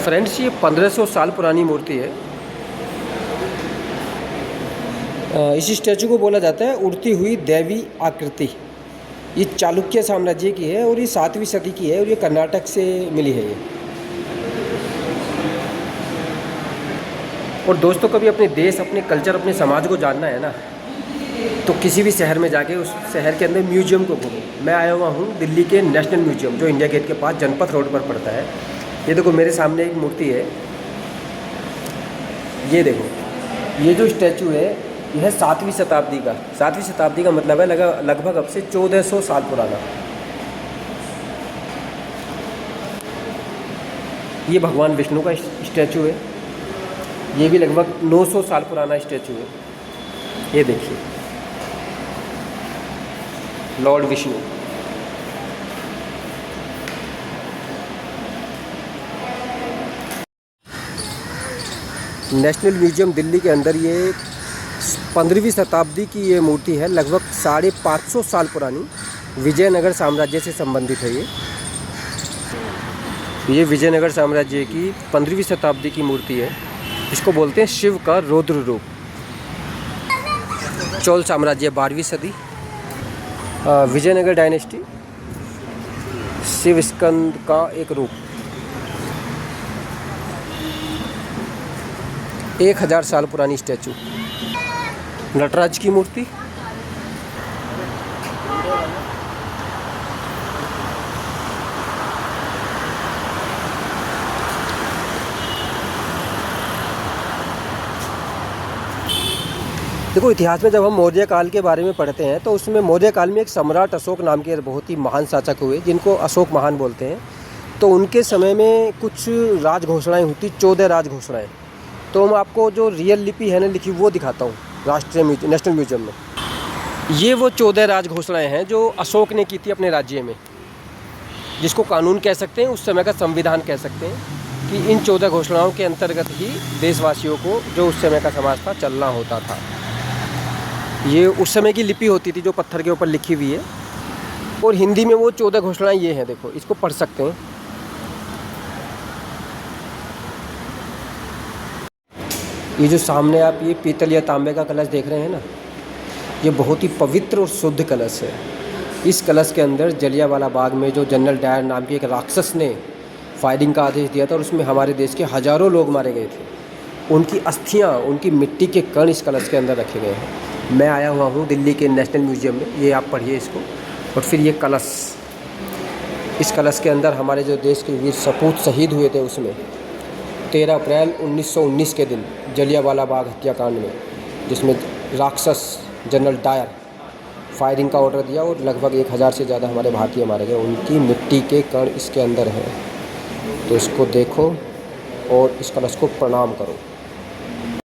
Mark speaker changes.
Speaker 1: Friends, ये 1500 साल पुरानी मूर्ति है। इस स्टैचू को बोला जाता है उड़ती हुई दैवी आकृति। ये चालुक्य साम्राज्य की है और ये 7वीं सदी की है और ये कर्नाटक से मिली है ये। और दोस्तों, कभी अपने देश, अपने कल्चर, अपने समाज को जानना है ना, तो किसी भी शहर में जाके उस शहर के अंदर म्यूजियम को घूमो। मैं आया हुआ हूँ दिल्ली के नेशनल म्यूजियम, जो इंडिया गेट के पास जनपथ रोड पर पड़ता है। ये देखो मेरे सामने एक मूर्ति है, ये देखो, ये जो स्टैचू है यह 7वीं शताब्दी का। 7वीं शताब्दी का मतलब है लगभग अब से 1400 साल पुराना। ये भगवान विष्णु का स्टैचू है, ये भी लगभग 900 साल पुराना स्टैचू है। ये देखिए, Lord Vishnu. National museum Delhi के अंदर ये 15वीं शताब्दी की ये मूर्ति है, लगभग 550 साल पुरानी। विजयनगर साम्राज्य से संबंधित है ये विजयनगर साम्राज्य की 15वीं शताब्दी की मूर्ति है। इसको बोलते हैं शिव का रौद्र रूप। चोल साम्राज्य 12वीं सदी, विजयनगर डायनेस्टी, शिव स्कंद का एक रूप। 1000 साल पुरानी स्टैचू। नटराज की मूर्ति, देखो इतिहास में जब हम मौर्य काल के बारे में पढ़ते हैं तो उसमें मौर्य काल में एक सम्राट अशोक नाम के बहुत ही महान शासक हुए, जिनको अशोक महान बोलते हैं। तो उनके समय में कुछ राज घोषणाएँ हुई, 14 राज घोषणाएँ। तो मैं आपको जो रियल लिपि है ना लिखी, वो दिखाता हूँ नेशनल म्यूजियम में। ये वो 14 राज घोषणाएँ हैं जो अशोक ने की थी अपने राज्य में, जिसको कानून कह सकते हैं, उस समय का संविधान कह सकते हैं। कि इन 14 घोषणाओं के अंतर्गत ही देशवासियों को, जो उस समय का समाज था, चलना होता था। ये उस समय की लिपि होती थी जो पत्थर के ऊपर लिखी हुई है। और हिंदी में वो 14 घोषणाएँ ये हैं, देखो, इसको पढ़ सकते हैं। ये जो सामने आप ये पीतल या तांबे का कलश देख रहे हैं ना, ये बहुत ही पवित्र और शुद्ध कलश है। इस कलश के अंदर जलियांवाला बाग में जो जनरल डायर नाम के एक राक्षस ने फायरिंग का आदेश दिया था और उसमें हमारे देश के हज़ारों लोग मारे गए थे, उनकी अस्थियां, उनकी मिट्टी के कण इस कलश के अंदर रखे गए हैं। मैं आया हुआ हूँ दिल्ली के नेशनल म्यूजियम में, ये आप पढ़िए इसको। और फिर ये कलश, इस कलश के अंदर हमारे जो देश के वीर सपूत शहीद हुए थे, उसमें 13 अप्रैल 1919 के दिन जलियांवाला बाग हत्याकांड में, जिसमें राक्षस जनरल डायर फायरिंग का ऑर्डर दिया और लगभग 1000 से ज़्यादा हमारे भारतीय मारे गए, उनकी मिट्टी के कण इसके अंदर हैं। तो इसको देखो और इस कलश को प्रणाम करो।